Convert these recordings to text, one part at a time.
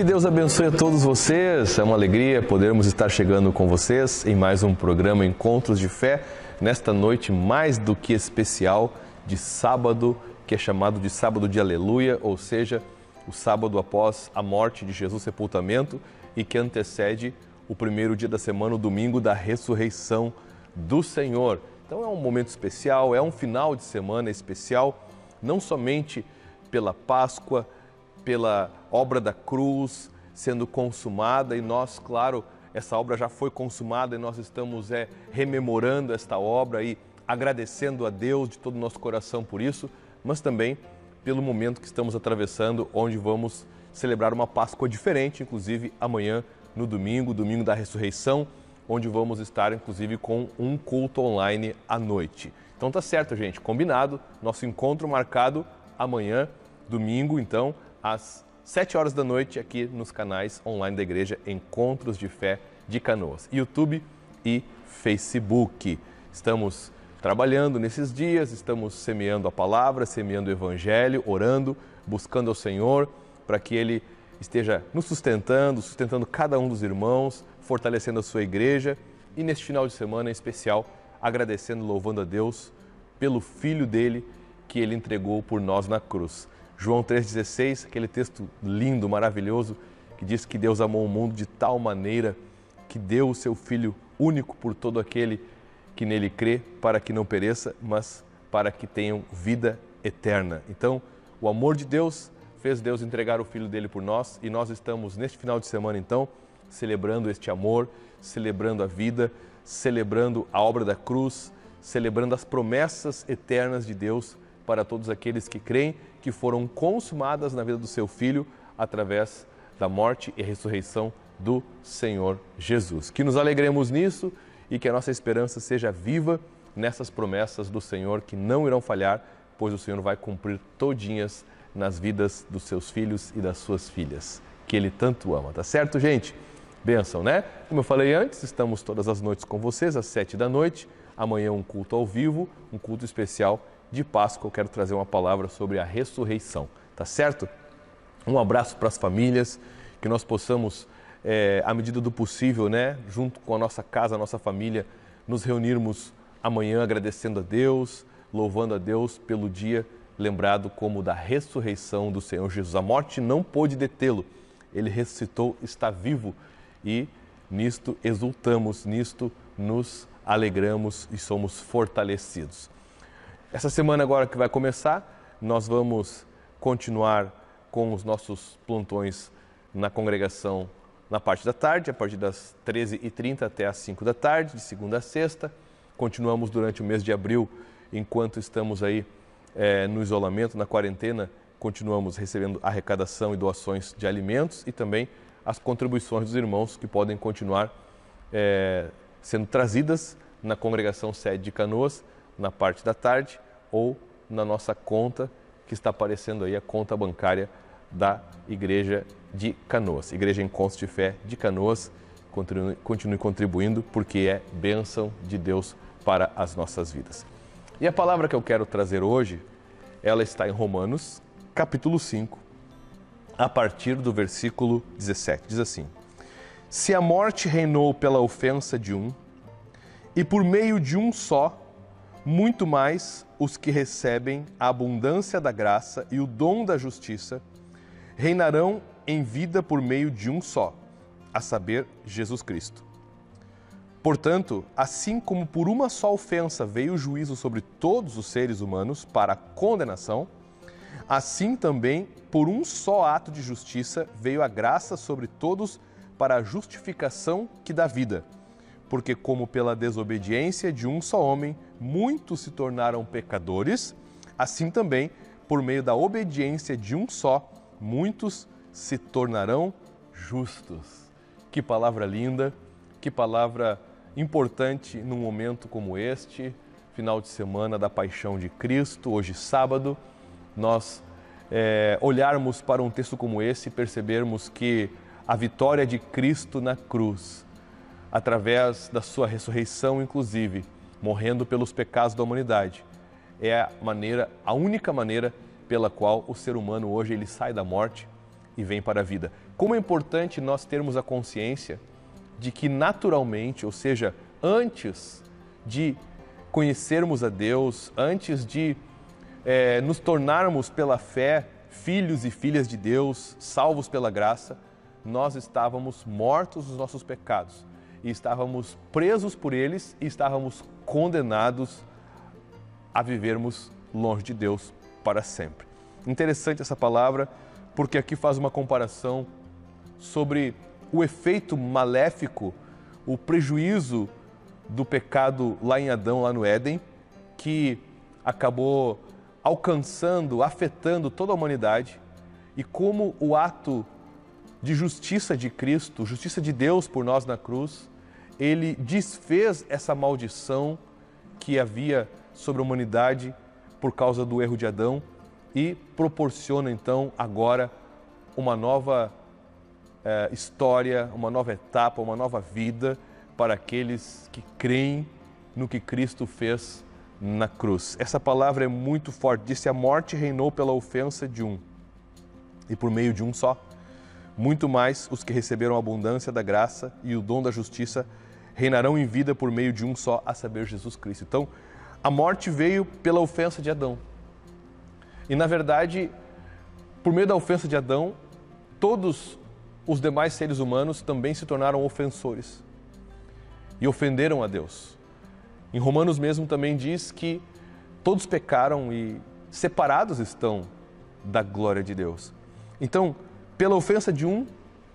Que Deus abençoe a todos vocês. É uma alegria podermos estar chegando com vocês em mais um programa Encontros de Fé, nesta noite mais do que especial de sábado, que é chamado de sábado de aleluia, ou seja, o sábado após a morte de Jesus, sepultamento, e que antecede o primeiro dia da semana, o domingo da ressurreição do Senhor. Então é um momento especial, é um final de semana especial, não somente pela Páscoa, pela obra da cruz sendo consumada, e nós, claro, essa obra já foi consumada e nós estamos rememorando esta obra e agradecendo a Deus de todo o nosso coração por isso, mas também pelo momento que estamos atravessando, onde vamos celebrar uma Páscoa diferente, inclusive amanhã no domingo da ressurreição, onde vamos estar inclusive com um culto online à noite. Então tá certo, gente, combinado, nosso encontro marcado amanhã, domingo, então, às 7 horas da noite, aqui nos canais online da Igreja Encontros de Fé de Canoas, YouTube e Facebook. Estamos trabalhando nesses dias, estamos semeando a palavra, semeando o Evangelho, orando, buscando ao Senhor para que Ele esteja nos sustentando cada um dos irmãos, fortalecendo a sua igreja e neste final de semana em especial, agradecendo, louvando a Deus pelo Filho dele que Ele entregou por nós na cruz. João 3,16, aquele texto lindo, maravilhoso, que diz que Deus amou o mundo de tal maneira que deu o seu Filho único por todo aquele que nele crê, para que não pereça, mas para que tenham vida eterna. Então, o amor de Deus fez Deus entregar o Filho dele por nós, e nós estamos neste final de semana, então, celebrando este amor, celebrando a vida, celebrando a obra da cruz, celebrando as promessas eternas de Deus para todos aqueles que creem, que foram consumadas na vida do seu Filho através da morte e ressurreição do Senhor Jesus. Que nos alegremos nisso e que a nossa esperança seja viva nessas promessas do Senhor que não irão falhar, pois o Senhor vai cumprir todinhas nas vidas dos seus filhos e das suas filhas, que Ele tanto ama. Tá certo, gente? Bênção, né? Como eu falei antes, estamos todas as noites com vocês, às 7 da noite. Amanhã um culto ao vivo, um culto especial de Páscoa. Eu quero trazer uma palavra sobre a ressurreição, tá certo? Um abraço para as famílias, que nós possamos, à medida do possível, né, junto com a nossa casa, a nossa família, nos reunirmos amanhã agradecendo a Deus, louvando a Deus pelo dia lembrado como da ressurreição do Senhor Jesus. A morte não pôde detê-lo, Ele ressuscitou, está vivo, e nisto exultamos, nisto nos alegramos e somos fortalecidos. Essa semana agora que vai começar, nós vamos continuar com os nossos plantões na congregação na parte da tarde, a partir das 13h30 até às 5 da tarde, de segunda a sexta. Continuamos durante o mês de abril, enquanto estamos aí no isolamento, na quarentena, continuamos recebendo arrecadação e doações de alimentos e também as contribuições dos irmãos que podem continuar sendo trazidas na congregação sede de Canoas, na parte da tarde, ou na nossa conta, que está aparecendo aí, a conta bancária da Igreja de Canoas. Igreja Encontros de Fé de Canoas, continue contribuindo, porque é bênção de Deus para as nossas vidas. E a palavra que eu quero trazer hoje, ela está em Romanos, capítulo 5, a partir do versículo 17. Diz assim: Se a morte reinou pela ofensa de um, e por meio de um só, muito mais os que recebem a abundância da graça e o dom da justiça reinarão em vida por meio de um só, a saber, Jesus Cristo. Portanto, assim como por uma só ofensa veio o juízo sobre todos os seres humanos para a condenação, assim também por um só ato de justiça veio a graça sobre todos para a justificação que dá vida. Porque como pela desobediência de um só homem muitos se tornaram pecadores, assim também, por meio da obediência de um só, muitos se tornarão justos. Que palavra linda, que palavra importante num momento como este, final de semana da Paixão de Cristo, hoje sábado, nós olharmos para um texto como esse e percebermos que a vitória de Cristo na cruz, através da sua ressurreição, inclusive, morrendo pelos pecados da humanidade, é a única maneira pela qual o ser humano hoje ele sai da morte e vêm para a vida. Como é importante nós termos a consciência de que naturalmente, ou seja, antes de conhecermos a Deus, antes de nos tornarmos pela fé filhos e filhas de Deus, salvos pela graça, nós estávamos mortos nos nossos pecados e estávamos presos por eles e estávamos condenados a vivermos longe de Deus para sempre. Interessante essa palavra, porque aqui faz uma comparação sobre o efeito maléfico, o prejuízo do pecado lá em Adão, lá no Éden, que acabou alcançando, afetando toda a humanidade, e como o ato de justiça de Cristo, justiça de Deus por nós na cruz, ele desfez essa maldição que havia sobre a humanidade por causa do erro de Adão e proporciona então agora uma nova história, uma nova etapa, uma nova vida para aqueles que creem no que Cristo fez na cruz. Essa palavra é muito forte. Disse: a morte reinou pela ofensa de um, e por meio de um só, muito mais os que receberam a abundância da graça e o dom da justiça reinarão em vida por meio de um só, a saber, Jesus Cristo. Então, a morte veio pela ofensa de Adão. E, na verdade, por meio da ofensa de Adão, todos os demais seres humanos também se tornaram ofensores e ofenderam a Deus. Em Romanos mesmo também diz que todos pecaram e separados estão da glória de Deus. Então, pela ofensa de um,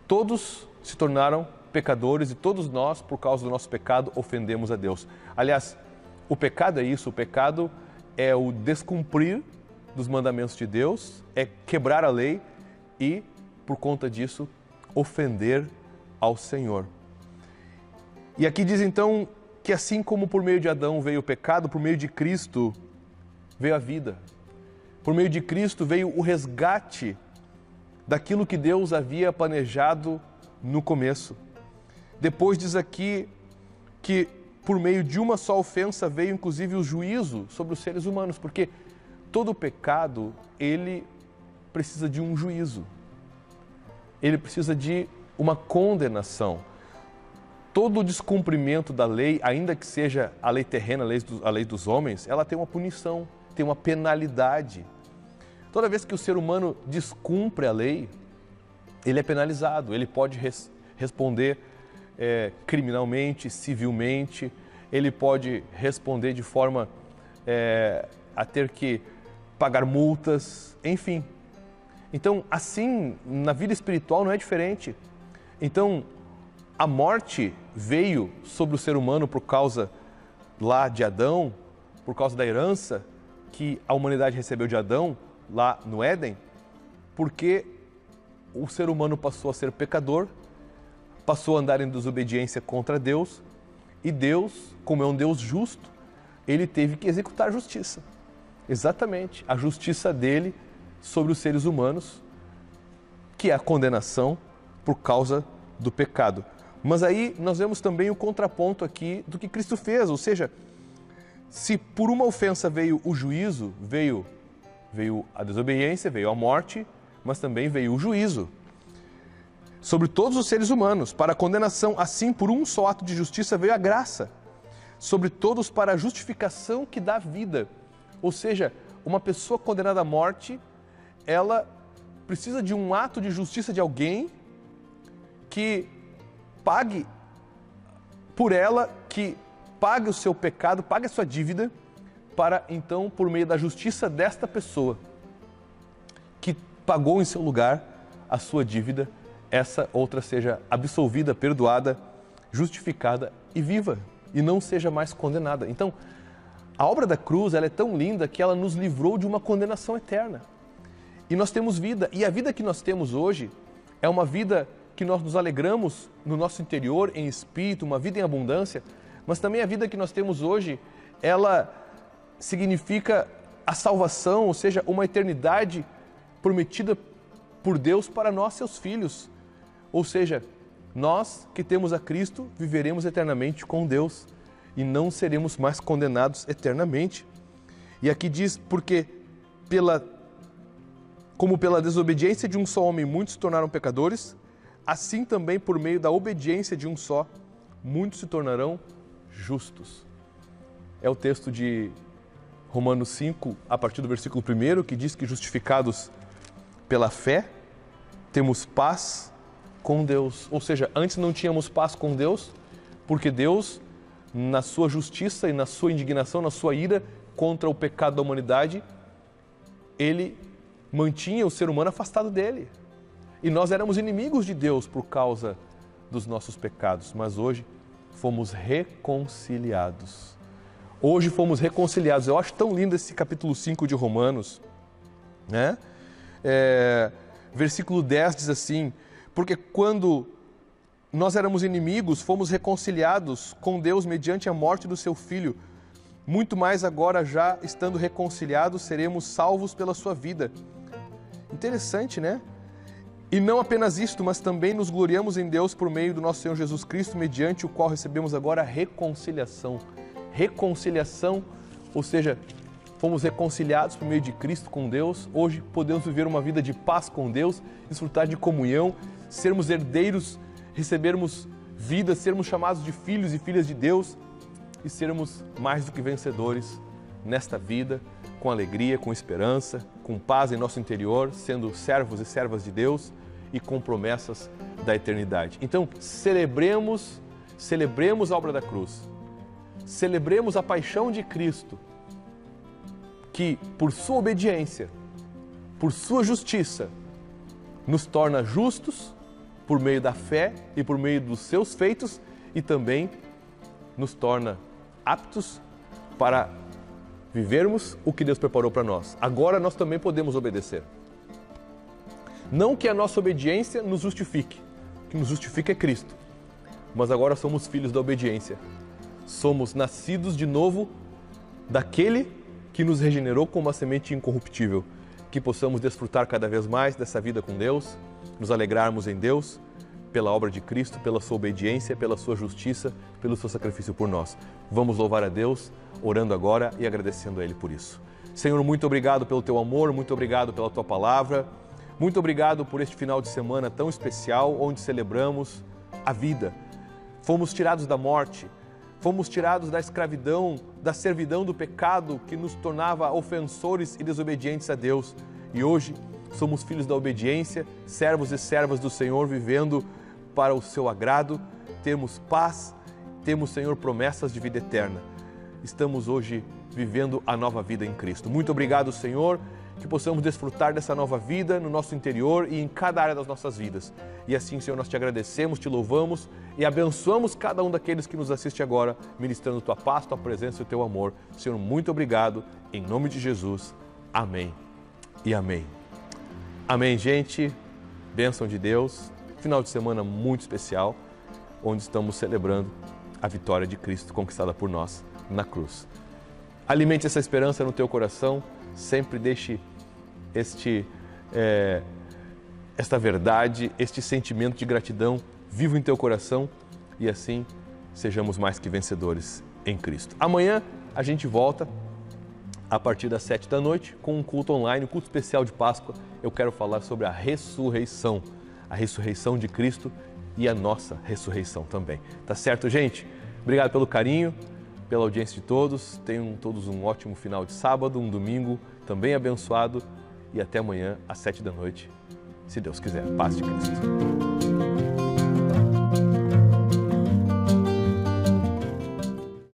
todos se tornaram pecadores e todos nós, por causa do nosso pecado, ofendemos a Deus. Aliás, o pecado é isso, o pecado é o descumprir dos mandamentos de Deus, é quebrar a lei e, por conta disso, ofender ao Senhor. E aqui diz então que assim como por meio de Adão veio o pecado, por meio de Cristo veio a vida. Por meio de Cristo veio o resgate daquilo que Deus havia planejado no começo. Depois diz aqui que por meio de uma só ofensa veio inclusive o juízo sobre os seres humanos, porque todo pecado, ele precisa de um juízo. Ele precisa de uma condenação. Todo descumprimento da lei, ainda que seja a lei terrena, a lei dos homens, ela tem uma punição, tem uma penalidade. Toda vez que o ser humano descumpre a lei, ele é penalizado, ele pode responder criminalmente, civilmente, ele pode responder de forma a ter que pagar multas, enfim. Então, assim, na vida espiritual não é diferente. Então, a morte veio sobre o ser humano por causa lá de Adão, por causa da herança que a humanidade recebeu de Adão, lá no Éden, porque o ser humano passou a ser pecador, passou a andar em desobediência contra Deus, e Deus, como é um Deus justo, ele teve que executar justiça. Exatamente, a justiça dele sobre os seres humanos, que é a condenação por causa do pecado. Mas aí nós vemos também o contraponto aqui do que Cristo fez, ou seja, se por uma ofensa veio o juízo, veio a desobediência, veio a morte, mas também veio o juízo sobre todos os seres humanos, para a condenação. Assim, por um só ato de justiça veio a graça, sobre todos para a justificação que dá vida. Ou seja, uma pessoa condenada à morte, ela precisa de um ato de justiça de alguém que pague por ela, que pague o seu pecado, pague a sua dívida, para então, por meio da justiça desta pessoa, que pagou em seu lugar a sua dívida, essa outra seja absolvida, perdoada, justificada e viva, e não seja mais condenada. Então, a obra da cruz, ela é tão linda que ela nos livrou de uma condenação eterna. E nós temos vida, e a vida que nós temos hoje é uma vida que nós nos alegramos no nosso interior, em espírito, uma vida em abundância, mas também a vida que nós temos hoje, ela significa a salvação, ou seja, uma eternidade prometida por Deus para nós, seus filhos. Ou seja, nós que temos a Cristo, viveremos eternamente com Deus e não seremos mais condenados eternamente. E aqui diz, porque pela Como pela desobediência de um só homem muitos se tornaram pecadores, assim também por meio da obediência de um só, muitos se tornarão justos. É o texto de Romanos 5, a partir do versículo 1, que diz que justificados pela fé, temos paz com Deus. Ou seja, antes não tínhamos paz com Deus, porque Deus, na sua justiça e na sua indignação, na sua ira contra o pecado da humanidade, Ele mantinha o ser humano afastado dele. E nós éramos inimigos de Deus por causa dos nossos pecados, mas hoje fomos reconciliados. Hoje fomos reconciliados. Eu acho tão lindo esse capítulo 5 de Romanos, né? Versículo 10 diz assim: porque quando nós éramos inimigos, fomos reconciliados com Deus mediante a morte do seu Filho. Muito mais agora, já estando reconciliados, seremos salvos pela sua vida. Interessante, né? E não apenas isto, mas também nos gloriamos em Deus por meio do nosso Senhor Jesus Cristo, mediante o qual recebemos agora a reconciliação. Reconciliação, ou seja, fomos reconciliados por meio de Cristo com Deus. Hoje podemos viver uma vida de paz com Deus, desfrutar de comunhão, sermos herdeiros, recebermos vida, sermos chamados de filhos e filhas de Deus e sermos mais do que vencedores nesta vida, com alegria, com esperança, com paz em nosso interior, sendo servos e servas de Deus e com promessas da eternidade. Então, celebremos a obra da cruz, celebremos a paixão de Cristo, que por sua obediência, por sua justiça, nos torna justos por meio da fé e por meio dos seus feitos e também nos torna aptos para vivermos o que Deus preparou para nós. Agora nós também podemos obedecer. Não que a nossa obediência nos justifique, o que nos justifica é Cristo, mas agora somos filhos da obediência. Somos nascidos de novo daquele que nos regenerou com uma semente incorruptível, que possamos desfrutar cada vez mais dessa vida com Deus, nos alegrarmos em Deus, pela obra de Cristo, pela sua obediência, pela sua justiça, pelo seu sacrifício por nós. Vamos louvar a Deus, orando agora e agradecendo a Ele por isso. Senhor, muito obrigado pelo Teu amor, muito obrigado pela Tua palavra, muito obrigado por este final de semana tão especial, onde celebramos a vida. Fomos tirados da morte, fomos tirados da escravidão, da servidão do pecado que nos tornava ofensores e desobedientes a Deus. E hoje somos filhos da obediência, servos e servas do Senhor, vivendo para o seu agrado, temos paz, temos, Senhor, promessas de vida eterna. Estamos hoje vivendo a nova vida em Cristo. Muito obrigado, Senhor, que possamos desfrutar dessa nova vida no nosso interior e em cada área das nossas vidas. E assim, Senhor, nós te agradecemos, te louvamos e abençoamos cada um daqueles que nos assiste agora, ministrando tua paz, tua presença e o teu amor. Senhor, muito obrigado. Em nome de Jesus. Amém e amém. Amém, gente. Bênção de Deus. Final de semana muito especial, onde estamos celebrando a vitória de Cristo conquistada por nós na cruz. Alimente essa esperança no teu coração. Sempre deixe esta verdade, este sentimento de gratidão vivo em teu coração e assim sejamos mais que vencedores em Cristo. Amanhã a gente volta a partir das 7 da noite com um culto online, um culto especial de Páscoa. Eu quero falar sobre a ressurreição de Cristo e a nossa ressurreição também. Tá certo, gente? Obrigado pelo carinho, pela audiência de todos. Tenham todos um ótimo final de sábado, um domingo também abençoado e até amanhã às 7 da noite, se Deus quiser. Paz de Cristo.